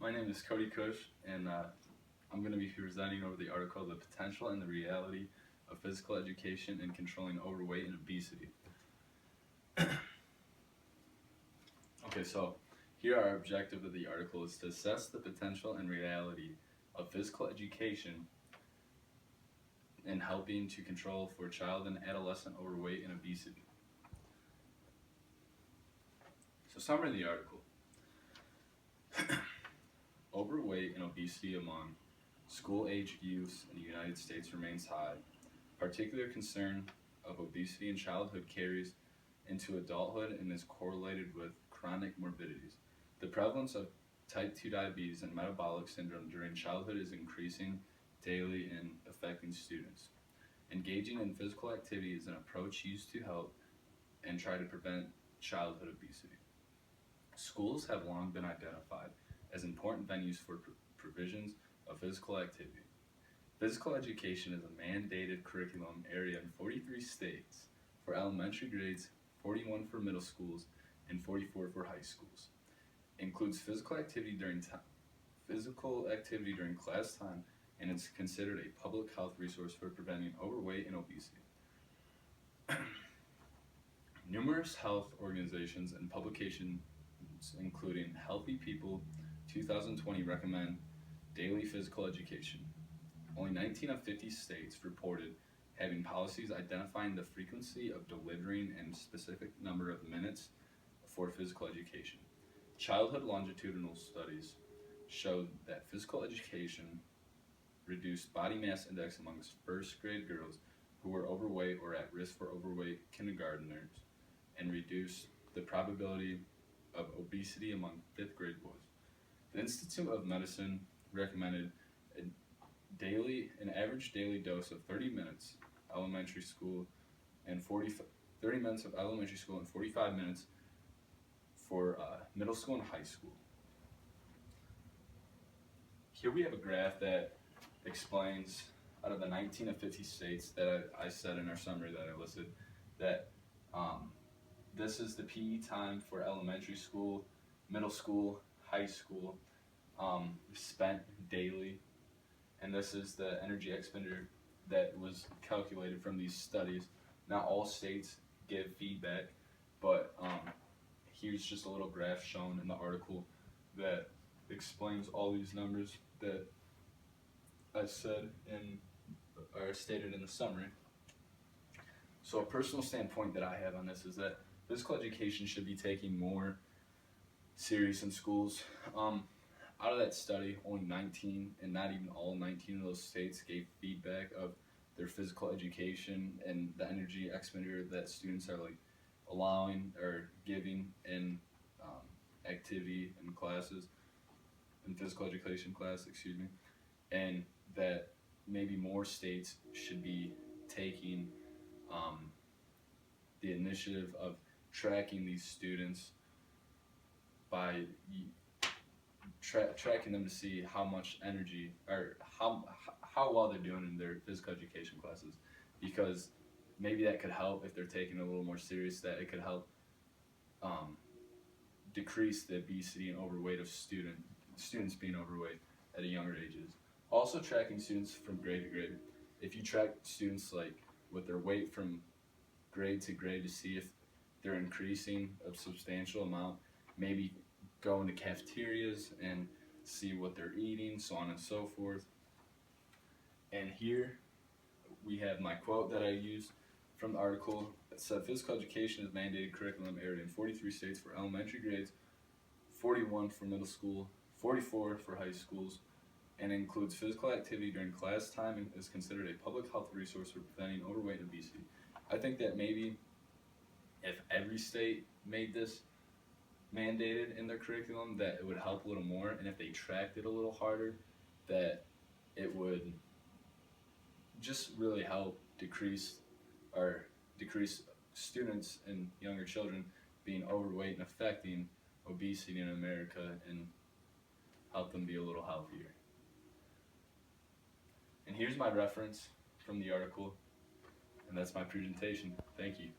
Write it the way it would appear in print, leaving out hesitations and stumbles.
My name is Cody Cush, and I'm going to be presenting over the article "The Potential and the Reality of Physical Education in Controlling Overweight and Obesity." Okay, so here our objective of the article is to assess the potential and reality of physical education in helping to control for child and adolescent overweight and obesity. So summary of the article. Overweight and obesity among school-aged youth in the United States remains high. Particular concern of obesity in childhood carries into adulthood and is correlated with chronic morbidities. The prevalence of type 2 diabetes and metabolic syndrome during childhood is increasing daily and affecting students. Engaging in physical activity is an approach used to help and try to prevent childhood obesity. Schools have long been identified as important venues for provisions of physical activity. Physical education is a mandated curriculum area in 43 states for elementary grades, 41 for middle schools, and 44 for high schools. Includes physical activity during class time, and is considered a public health resource for preventing overweight and obesity. Numerous health organizations and publications, including Healthy People 2020, recommend daily physical education. Only 19 of 50 states reported having policies identifying the frequency of delivering and specific number of minutes for physical education. Childhood longitudinal studies showed that physical education reduced body mass index amongst first grade girls who were overweight or at risk for overweight kindergartners, and reduced the probability of obesity among fifth grade boys. The Institute of Medicine recommended an average daily dose of 30 minutes elementary school and 30 minutes of elementary school and 45 minutes for middle school and high school. Here we have a graph that explains, out of the 19 of 50 states that I said in our summary that I listed, that this is the PE time for elementary school, middle school, high school, spent daily, and this is the energy expenditure that was calculated from these studies. Not all states give feedback, but here's just a little graph shown in the article that explains all these numbers that I said or stated in the summary. So a personal standpoint that I have on this is that physical education should be taken more serious in schools. Out of that study, only 19, and not even all 19 of those states, gave feedback of their physical education and the energy expenditure that students are allowing or giving in activity and classes, in physical education class, and that maybe more states should be taking the initiative of tracking these students by tracking them to see how much energy or how well they're doing in their physical education classes, because maybe that could help if they're taking it a little more serious, that it could help decrease the obesity and overweight of students being overweight at a younger ages. Also tracking students from grade to grade. If you track students with their weight from grade to grade to see if they're increasing a substantial amount, maybe go into cafeterias and see what they're eating, so on and so forth. And here we have my quote that I used from the article that said, physical education is mandated curriculum area in 43 states for elementary grades, 41 for middle school, 44 for high schools, and includes physical activity during class time and is considered a public health resource for preventing overweight and obesity. I think that maybe if every state made this mandated in their curriculum, that it would help a little more, and if they tracked it a little harder, that it would just really help decrease students and younger children being overweight and affecting obesity in America, and help them be a little healthier. And here's my reference from the article, and that's my presentation. Thank you.